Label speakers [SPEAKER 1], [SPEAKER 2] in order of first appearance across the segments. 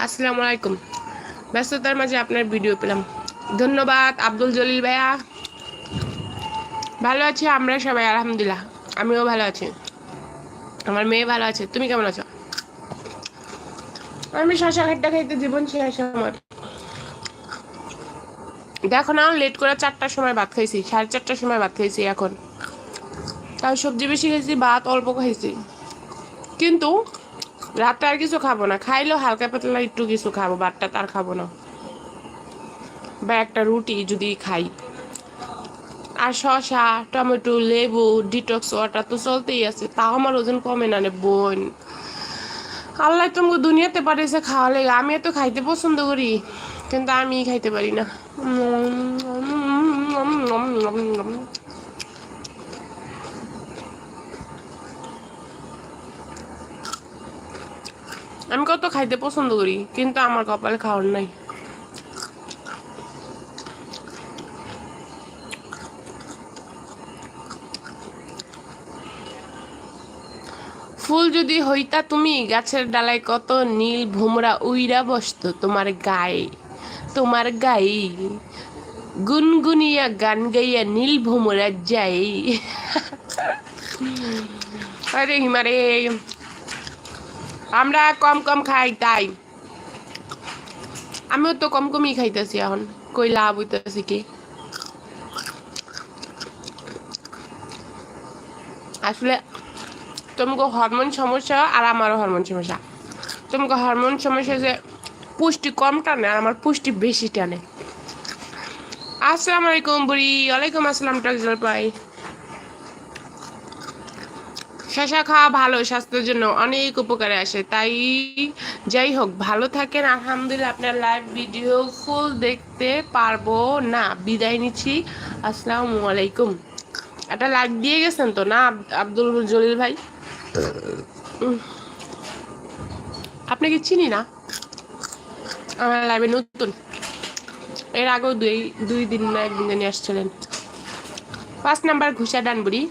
[SPEAKER 1] আসসালামু আলাইকুম। ব্যস্ততার মাঝে আপনার ভিডিও পেলাম, ধন্যবাদ আব্দুল জলিল ভাইয়া। ভালো আছি আমরা সবাই, আলহামদুলিল্লাহ। আমিও ভালো আছি, আমার মেয়ে ভালো আছে। তুমি কেমন আছো? আমি শশা খাইতে খাইতে জীবন শেষ আমার। দেখো না, লেট করে 4টার সময় ভাত খাইছি, 4:30টার সময় ভাত খাইছি। এখন তাও সবজি বেশি খাইছি, ভাত অল্প খাইছি। কিন্তু রাতে আর কিছু খাবো না, খাইলেও হালকা পাতলা একটু কিছু খাবো, ভাতটা তার খাবো না। বা একটা রুটি যদি খাই, আর শসা, টমেটো, লেবু, ডিটক্স ওয়াটার তো চলতেই আছে, তাও আমার ওজন কমে না রে বোন। আল্লাহ তোমাকে দুনিয়াতে পাঠিয়েছে খাওয়া লেগে। আমি তো খাইতে পছন্দ করি, কিন্তু আমি খাইতে পারি না। আমি কত খাইতে পছন্দ করি, কিন্তু আমার কপালে খাওয়ার নাই। ফুল যদি হইতা তুমি, গাছের ডালায় কত নীল ভোমরা উইরা বসতো তোমার গায়ে, তোমার গায়ে গুনগুনিয়া গান গাইয়া নীল ভোমরা যাই। আরে হিমারে, আমরা কম কম খাই তাই। আমিও তো কম কমই খাইতেছি এখন, কই লাভ হইতেছে কি? আসলে তোমাকে হরমোন সমস্যা আর আমারও হরমোন সমস্যা। তোমাকে হরমোন সমস্যা যে পুষ্টি কম টানে, আর আমার পুষ্টি বেশি টানে। আসসালামু আলাইকুম বুড়ি। ওয়ালাইকুম আসসালাম টকজল পাই। শশা খাওয়া ভালো, স্বাস্থ্যের জন্য অনেক উপকারে আসে। তাই যাই হোক, ভালো থাকেন। আলহামদুলিল্লাহ, আপনার লাইভ ভিডিও ফুল দেখতে পারবো না, বিদায় নিচ্ছি। আসসালামু আলাইকুম। একটা লাইক দিয়ে গেছেন তো না আব্দুল জলিল ভাই? আপনাকে চিনি না, আমার লাইভে নতুন। এর আগেও দুই দুই দিন না একদিন জানি আসছিলেন। 5 নাম্বার ঘুষা ডানবুড়ি।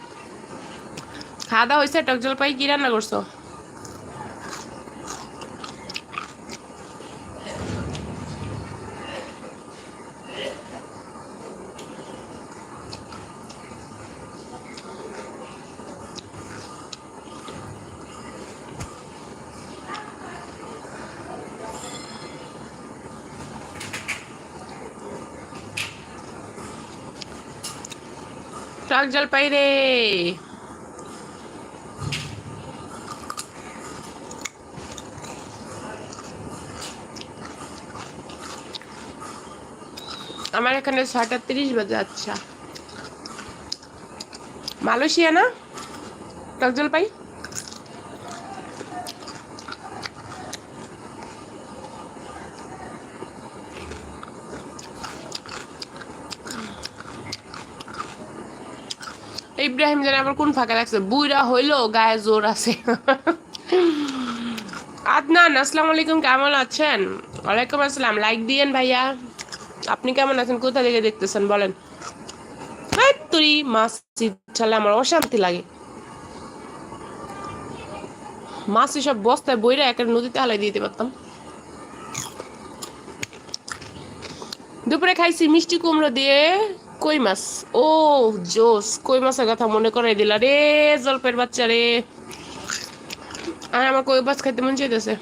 [SPEAKER 1] খাওয়া দাওয়া হয়েছে? টক জলপাই কি রান্না করছো? টক জলপাই রে। আমার এখানে 6:30 বাজে। আচ্ছা, মালয়েশিয়া না টক জলপাই? ইব্রাহিম জানে আবার কোন ফাঁকা লাগছে, বুইরা হইলো গায়ে জোর আছে। আদনান, আসসালামু আলাইকুম, কেমন আছেন? ওয়ালাইকুম আসসালাম। লাইক দিয়েন ভাইয়া। আপনি কেমন আছেন? কোথা থেকে দেখতেছেন বলেন? তুই মাছ ছাড়লে আমার অশান্তি লাগে। মাছ সব বস্তায় বইরা একটা নদীতে হালাই দিতে পারতাম। দুপুরে খাইছি মিষ্টি কুমড়ো দিয়ে কই মাছ। ও জোস, কই মাছের কথা মনে করাই দিলা রে জলপের বাচ্চা রে। আর আমার কই মাছ খাইতে মন চাইতেছে।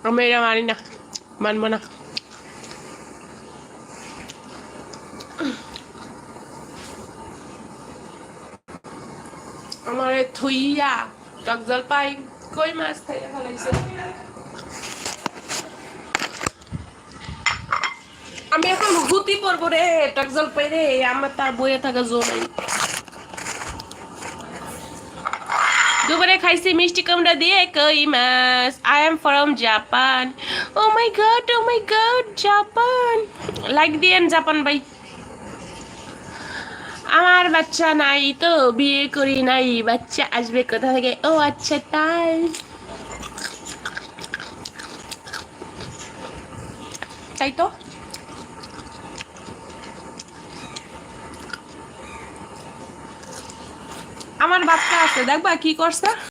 [SPEAKER 1] আমি এটা মানি না, মানবো না। আমার থুইয়া টক জলপাই কই মাছ খাইয়া ফেলাইছে। আমি এখন গুতি পরবো রে টক জলপাই রে, আমার তার বইয়ে থাকা জোর নেই। দুপুরে খাইছি মিষ্টি কুমড়া দিয়ে কই মাছ। I am from Japan. Oh my God, oh my God, Japan. Like দিয়েন জাপান ভাই। আমার বাচ্চা নাই তো, বিয়ে করি নাই, বাচ্চা আসবে কোথা থেকে? ও আচ্ছা তাই। তাই তো। আমার বাচ্চা আছে, দেখবা কি করছে।